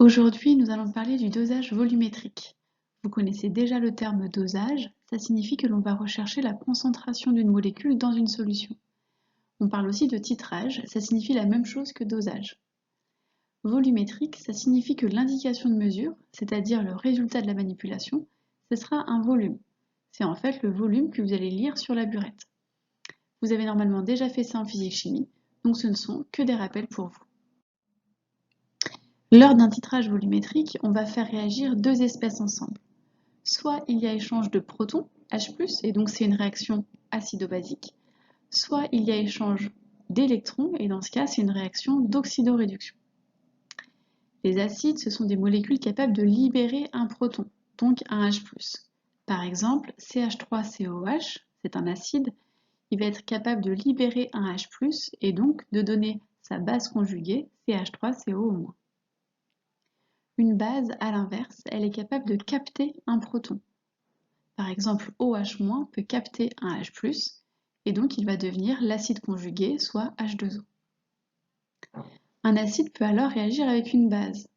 Aujourd'hui, nous allons parler du dosage volumétrique. Vous connaissez déjà le terme dosage, ça signifie que l'on va rechercher la concentration d'une molécule dans une solution. On parle aussi de titrage, ça signifie la même chose que dosage. Volumétrique, ça signifie que l'indication de mesure, c'est-à-dire le résultat de la manipulation, ce sera un volume. C'est en fait le volume que vous allez lire sur la burette. Vous avez normalement déjà fait ça en physique-chimie, donc ce ne sont que des rappels pour vous. Lors d'un titrage volumétrique, on va faire réagir deux espèces ensemble. Soit il y a échange de protons, H+, et donc c'est une réaction acido-basique, soit il y a échange d'électrons, et dans ce cas, c'est une réaction d'oxydoréduction. Les acides, ce sont des molécules capables de libérer un proton, donc un H+. Par exemple, CH3COH, c'est un acide, il va être capable de libérer un H+, et donc de donner sa base conjuguée, CH3CO-. Une base, à l'inverse, elle est capable de capter un proton. Par exemple, OH- peut capter un H+, et donc il va devenir l'acide conjugué, soit H2O. Un acide peut alors réagir avec une base.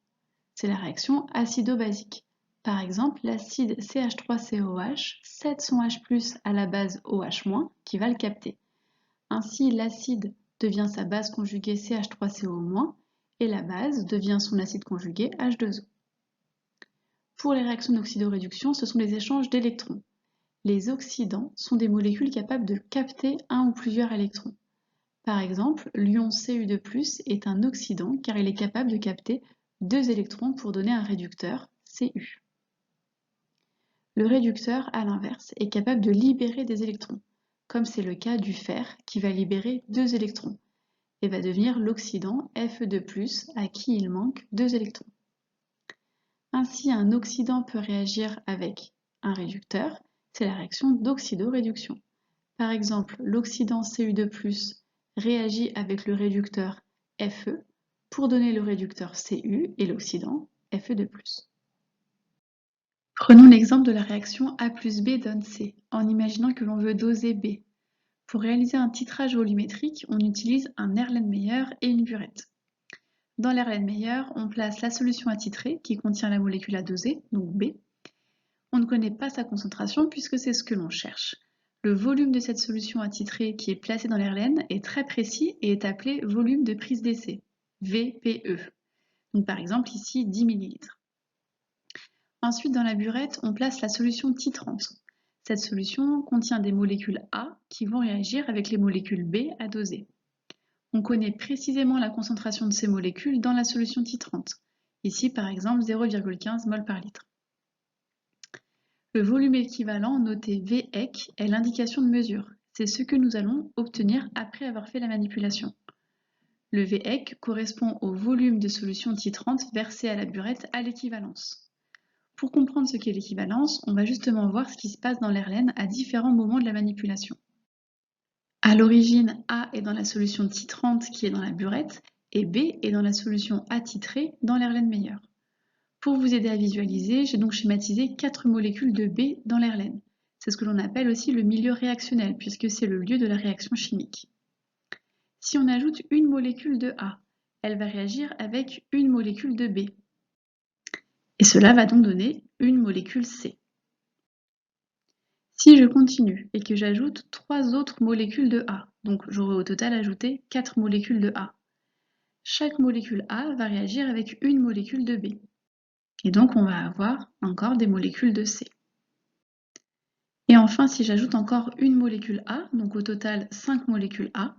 C'est la réaction acido-basique. Par exemple, l'acide CH3COH cède son H+ à la base OH- qui va le capter. Ainsi, l'acide devient sa base conjuguée CH3CO- et la base devient son acide conjugué H2O. Pour les réactions d'oxydoréduction, ce sont les échanges d'électrons. Les oxydants sont des molécules capables de capter un ou plusieurs électrons. Par exemple, l'ion Cu2+ est un oxydant car il est capable de capter 2 électrons pour donner un réducteur, Cu. Le réducteur, à l'inverse, est capable de libérer des électrons, comme c'est le cas du fer qui va libérer 2 électrons, et va devenir l'oxydant Fe2+, à qui il manque 2 électrons. Ainsi, un oxydant peut réagir avec un réducteur, c'est la réaction d'oxydoréduction. Par exemple, l'oxydant Cu2+ réagit avec le réducteur Fe pour donner le réducteur Cu et l'oxydant Fe2+. Prenons l'exemple de la réaction A plus B donne C, en imaginant que l'on veut doser B. Pour réaliser un titrage volumétrique, on utilise un Erlenmeyer et une burette. Dans l'Erlenmeyer, on place la solution à titrer qui contient la molécule à doser, donc B. On ne connaît pas sa concentration puisque c'est ce que l'on cherche. Le volume de cette solution à titrer qui est placée dans l'Erlen est très précis et est appelé volume de prise d'essai, VPE. Donc par exemple ici 10 ml. Ensuite dans la burette, on place la solution titrante. Cette solution contient des molécules A qui vont réagir avec les molécules B à doser. On connaît précisément la concentration de ces molécules dans la solution titrante. Ici par exemple 0,15 mol par litre. Le volume équivalent, noté Vec, est l'indication de mesure. C'est ce que nous allons obtenir après avoir fait la manipulation. Le Vec correspond au volume de solution titrante versé à la burette à l'équivalence. Pour comprendre ce qu'est l'équivalence, on va justement voir ce qui se passe dans l'Erlen à différents moments de la manipulation. À l'origine, A est dans la solution titrante qui est dans la burette et B est dans la solution attitrée dans l'Erlenmeyer. Pour vous aider à visualiser, j'ai donc schématisé 4 molécules de B dans l'Erlen. C'est ce que l'on appelle aussi le milieu réactionnel, puisque c'est le lieu de la réaction chimique. Si on ajoute une molécule de A, elle va réagir avec une molécule de B. Et cela va donc donner une molécule C. Si je continue et que j'ajoute 3 autres molécules de A, donc j'aurai au total ajouté 4 molécules de A, chaque molécule A va réagir avec une molécule de B. Et donc on va avoir encore des molécules de C. Et enfin, si j'ajoute encore une molécule A, donc au total 5 molécules A,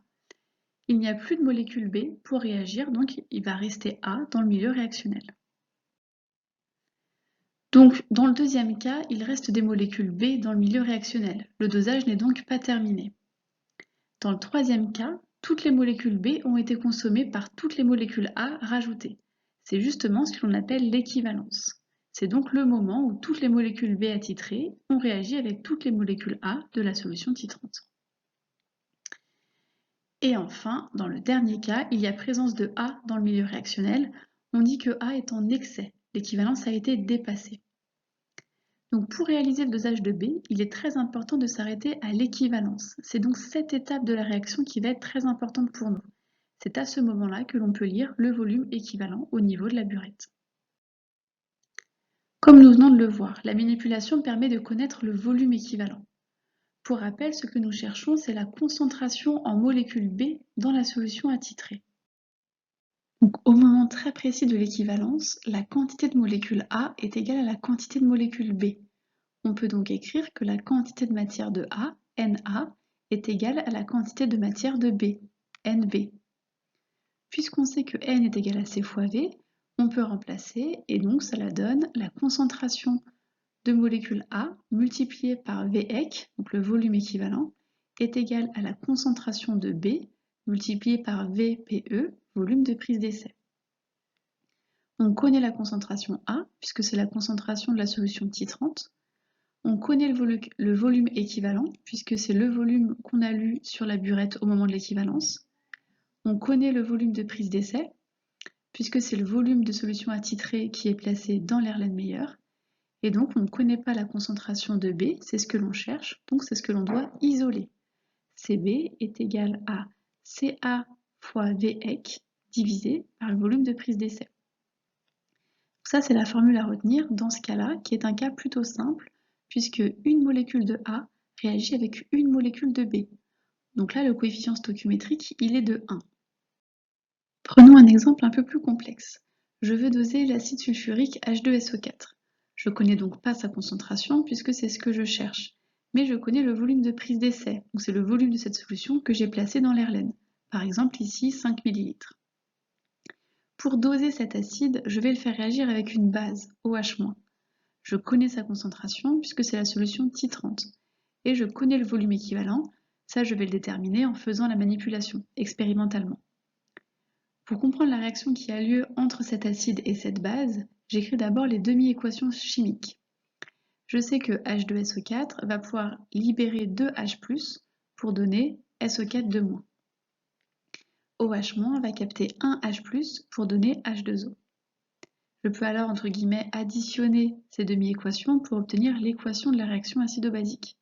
il n'y a plus de molécule B pour réagir, donc il va rester A dans le milieu réactionnel. Donc dans le deuxième cas, il reste des molécules B dans le milieu réactionnel. Le dosage n'est donc pas terminé. Dans le troisième cas, toutes les molécules B ont été consommées par toutes les molécules A rajoutées. C'est justement ce que l'on appelle l'équivalence. C'est donc le moment où toutes les molécules B attitrées ont réagi avec toutes les molécules A de la solution titrante. Et enfin, dans le dernier cas, il y a présence de A dans le milieu réactionnel. On dit que A est en excès, l'équivalence a été dépassée. Donc pour réaliser le dosage de B, il est très important de s'arrêter à l'équivalence. C'est donc cette étape de la réaction qui va être très importante pour nous. C'est à ce moment-là que l'on peut lire le volume équivalent au niveau de la burette. Comme nous venons de le voir, la manipulation permet de connaître le volume équivalent. Pour rappel, ce que nous cherchons, c'est la concentration en molécule B dans la solution attitrée. Donc, au moment très précis de l'équivalence, la quantité de molécule A est égale à la quantité de molécule B. On peut donc écrire que la quantité de matière de A, Na, est égale à la quantité de matière de B, Nb. Puisqu'on sait que N est égal à C fois V, on peut remplacer et donc cela donne la concentration de molécule A multipliée par Vec, donc le volume équivalent, est égal à la concentration de B multipliée par Vpe, volume de prise d'essai. On connaît la concentration A, puisque c'est la concentration de la solution titrante. On connaît le volume équivalent, puisque c'est le volume qu'on a lu sur la burette au moment de l'équivalence. On connaît le volume de prise d'essai, puisque c'est le volume de solution attitrée qui est placé dans l'Erlenmeyer. Et donc, on ne connaît pas la concentration de B, c'est ce que l'on cherche, donc c'est ce que l'on doit isoler. Cb est égal à Ca fois Vec divisé par le volume de prise d'essai. Ça, c'est la formule à retenir dans ce cas-là, qui est un cas plutôt simple, puisque une molécule de A réagit avec une molécule de B. Donc là, le coefficient stoichiométrique, il est de 1. Prenons un exemple un peu plus complexe. Je veux doser l'acide sulfurique H2SO4. Je ne connais donc pas sa concentration, puisque c'est ce que je cherche. Mais je connais le volume de prise d'essai, donc c'est le volume de cette solution que j'ai placé dans l'Erlen. Par exemple, ici, 5 ml. Pour doser cet acide, je vais le faire réagir avec une base, OH-. Je connais sa concentration puisque c'est la solution titrante. Et je connais le volume équivalent, ça je vais le déterminer en faisant la manipulation, expérimentalement. Pour comprendre la réaction qui a lieu entre cet acide et cette base, j'écris d'abord les demi-équations chimiques. Je sais que H2SO4 va pouvoir libérer 2H+, pour donner SO4 de moins. OH- va capter 1H+, pour donner H2O. Je peux alors, entre guillemets, additionner ces demi-équations pour obtenir l'équation de la réaction acido-basique.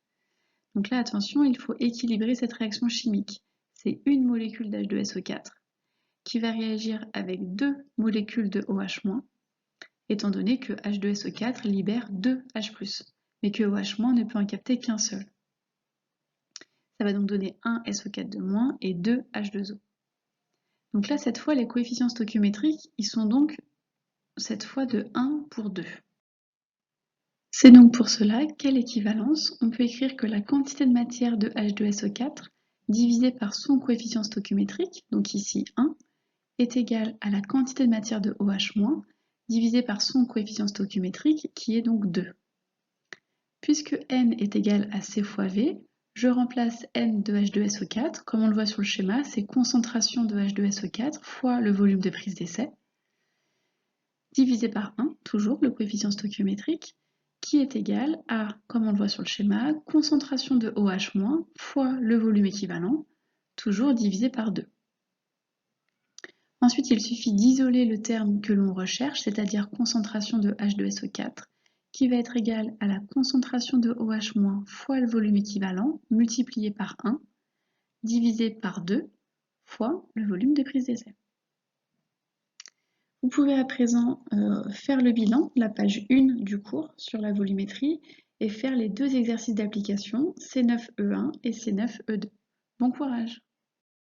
Donc là, attention, il faut équilibrer cette réaction chimique. C'est une molécule d'H2SO4 qui va réagir avec deux molécules de OH-, étant donné que H2SO4 libère 2H+, mais que OH- ne peut en capter qu'un seul. Ça va donc donner 1 SO4 de moins et 2 H2O. Donc là, cette fois, les coefficients stoichiométriques, ils sont donc cette fois de 1 pour 2. C'est donc pour cela qu'à l'équivalence, on peut écrire que la quantité de matière de H2SO4 divisée par son coefficient stoichiométrique, donc ici 1, est égale à la quantité de matière de OH- divisée par son coefficient stoichiométrique qui est donc 2. Puisque N est égal à C fois V, je remplace N de H2SO4, comme on le voit sur le schéma, c'est concentration de H2SO4 fois le volume de prise d'essai, divisé par 1, toujours le coefficient stoichiométrique, qui est égal à, comme on le voit sur le schéma, concentration de OH- fois le volume équivalent, toujours divisé par 2. Ensuite, il suffit d'isoler le terme que l'on recherche, c'est-à-dire concentration de H2SO4, qui va être égal à la concentration de OH- fois le volume équivalent, multiplié par 1, divisé par 2, fois le volume de prise d'essai. Vous pouvez à présent faire le bilan, la page 1 du cours sur la volumétrie, et faire les deux exercices d'application C9E1 et C9E2. Bon courage!